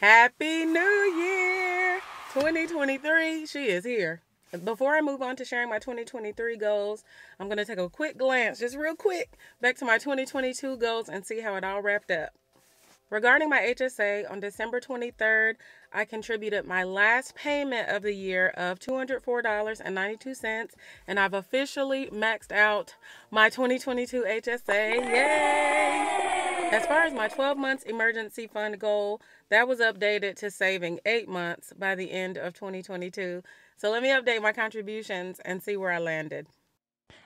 Happy New Year! 2023, she is here. Before I move on to sharing my 2023 goals, I'm going to take a quick glance, just real quick, back to my 2022 goals and see how it all wrapped up. Regarding my HSA, on December 23rd, I contributed my last payment of the year of $204.92, and I've officially maxed out my 2022 HSA. Yay! As far as my 12 months emergency fund goal, that was updated to saving 8 months by the end of 2022. So let me update my contributions and see where I landed.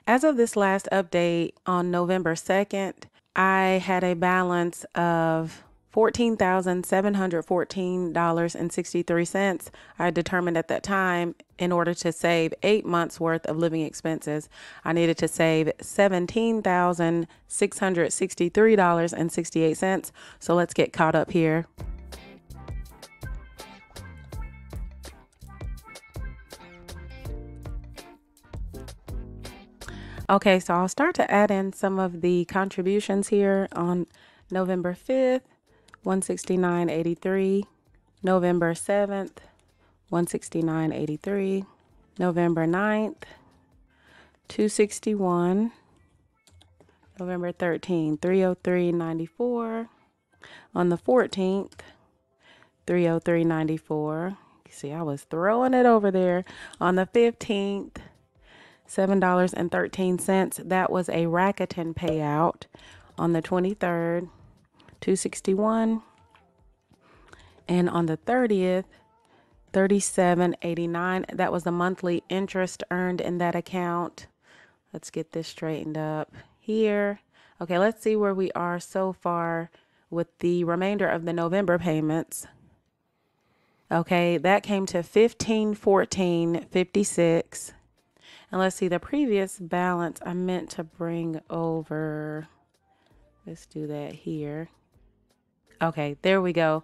As of this last update on November 2nd, I had a balance of $14,714.63. I determined at that time, in order to save 8 months worth of living expenses, I needed to save $17,663.68. So let's get caught up here. Okay, so I'll start to add in some of the contributions here on November 5th. $169.83, November 7th, $169.83, November 9th, $261, November 13th, $303.94, on the 14th, $303.94. See, I was throwing it over there. On the 15th, $7.13. That was a Rakuten payout. On the 23rd, $261, and on the 30th, $37.89. That was the monthly interest earned in that account. Let's get this straightened up here. Okay, let's see where we are so far with the remainder of the November payments. Okay, that came to $1514.56. And let's see, the previous balance I meant to bring over. Let's do that here. Okay, there we go.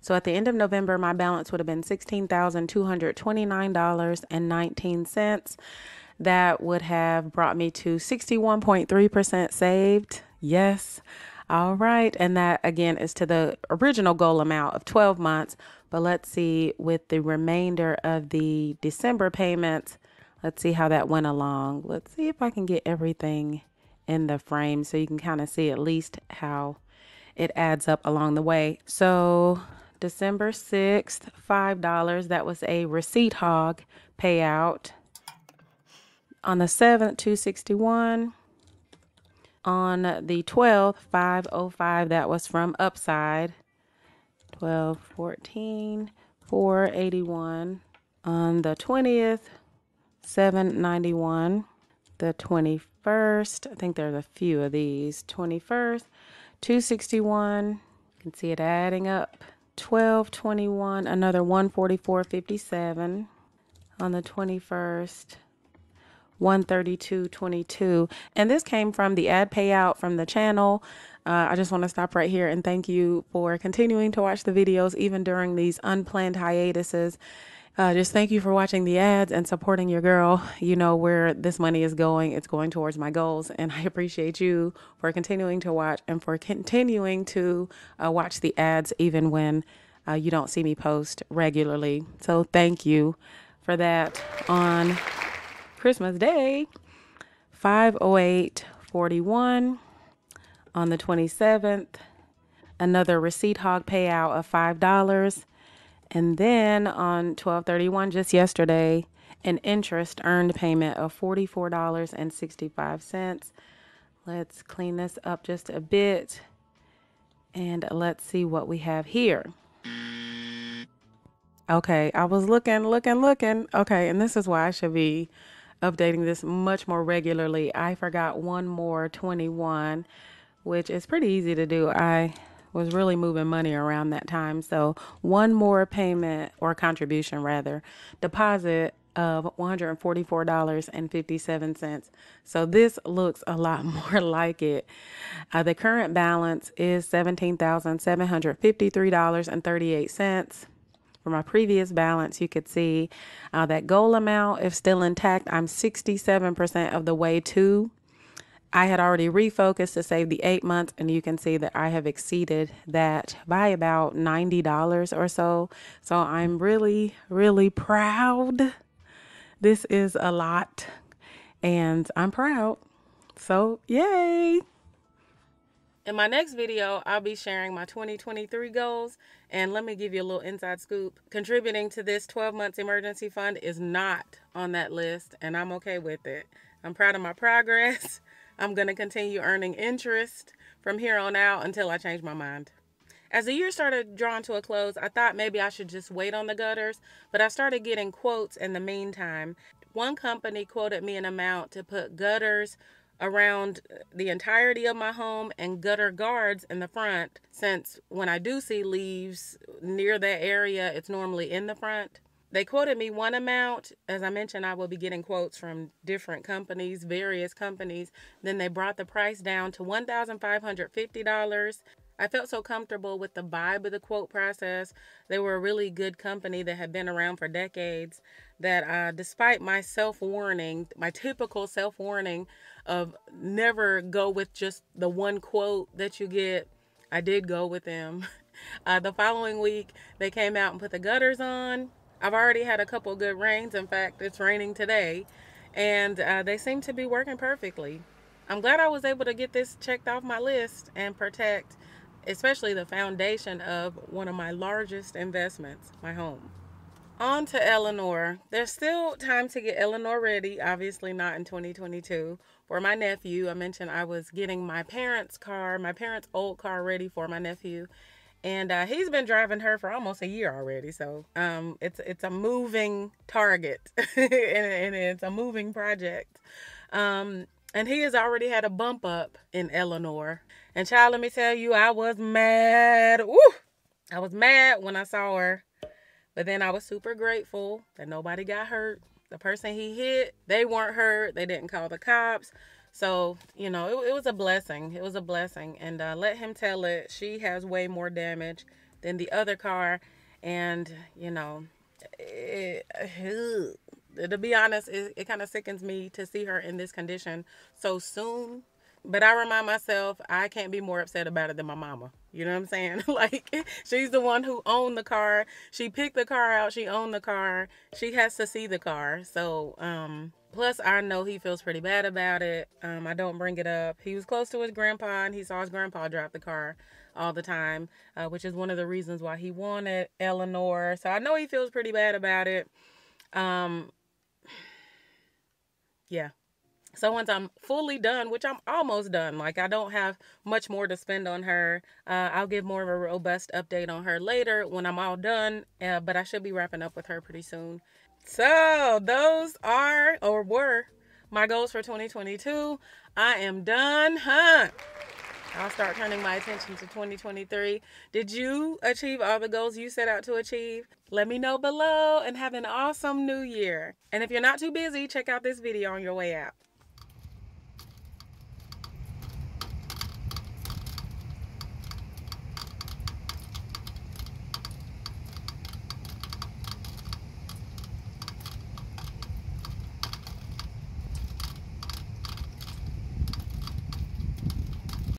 So at the end of November, my balance would have been $16,229.19. That would have brought me to 61.3% saved. Yes. All right. And that, again, is to the original goal amount of 12 months. But let's see with the remainder of the December payments. Let's see how that went along. Let's see if I can get everything in the frame so you can kind of see at least how it adds up along the way. So December 6th, $5. That was a receipt hog payout. On the 7th, $261. On the 12th, $505. That was from Upside. 12, 14, $481. On the 20th, $791. The 21st, I think there's a few of these. 21st, $261. You can see it adding up. 12/21, another $144.57. On the 21st, $132.22. And this came from the ad payout from the channel. I just want to stop right here and thank you for continuing to watch the videos even during these unplanned hiatuses. Just thank you for watching the ads and supporting your girl. You know where this money is going. It's going towards my goals. And I appreciate you for continuing to watch and for continuing to watch the ads even when you don't see me post regularly. So thank you for that. On Christmas Day, $508.41. On the 27th, another receipt hog payout of $5. And then on 12/31, just yesterday, an interest earned payment of $44.65. Let's clean this up just a bit. And let's see what we have here. Okay, I was looking. Okay, and this is why I should be updating this much more regularly. I forgot one more 21, which is pretty easy to do. I was really moving money around that time. So one more payment, or contribution rather, deposit of $144.57. So this looks a lot more like it. The current balance is $17,753.38. For my previous balance, you could see that goal amount, if still intact, I'm 67% of the way to. I had already refocused to save the 8 months, and you can see that I have exceeded that by about $90 or so. So I'm really, really proud. This is a lot, and I'm proud. So yay! In my next video, I'll be sharing my 2023 goals. And let me give you a little inside scoop. Contributing to this 12 months emergency fund is not on that list, and I'm okay with it. I'm proud of my progress. I'm going to continue earning interest from here on out until I change my mind. As the year started drawing to a close, I thought maybe I should just wait on the gutters, but I started getting quotes in the meantime. One company quoted me an amount to put gutters around the entirety of my home and gutter guards in the front, since when I do see leaves near that area, it's normally in the front. They quoted me one amount. As I mentioned, I will be getting quotes from different companies, various companies. Then they brought the price down to $1,550. I felt so comfortable with the vibe of the quote process. They were a really good company that had been around for decades, that despite my self-warning, my typical self-warning of never go with just the one quote that you get, I did go with them. The following week, they came out and put the gutters on. I've already had a couple good rains. In fact, it's raining today, and they seem to be working perfectly. I'm glad I was able to get this checked off my list and protect especially the foundation of one of my largest investments, my home. On to Eleanor. There's still time to get Eleanor ready, obviously not in 2022. For my nephew, I mentioned I was getting my parents' old car ready for my nephew. And he's been driving her for almost a year already. So it's a moving target and it's a moving project. And he has already had a bump up in Eleanor. And child, let me tell you, I was mad. Woo! I was mad when I saw her. But then I was super grateful that nobody got hurt. The person he hit, they weren't hurt. They didn't call the cops. So, you know, it was a blessing. It was a blessing. And let him tell it. She has way more damage than the other car. And, you know, to be honest, it kind of sickens me to see her in this condition so soon. But I remind myself, I can't be more upset about it than my mama. You know what I'm saying? Like, she's the one who owned the car. She picked the car out. She owned the car. She has to see the car. So, plus I know he feels pretty bad about it. I don't bring it up. He was close to his grandpa, and he saw his grandpa drive the car all the time, which is one of the reasons why he wanted Eleanor. So I know he feels pretty bad about it. Yeah. So once I'm fully done, which I'm almost done, like I don't have much more to spend on her, I'll give more of a robust update on her later when I'm all done, but I should be wrapping up with her pretty soon. So those are, or were, my goals for 2022. I am done, I'll start turning my attention to 2023. Did you achieve all the goals you set out to achieve? Let me know below, and have an awesome new year. And if you're not too busy, check out this video on your way out.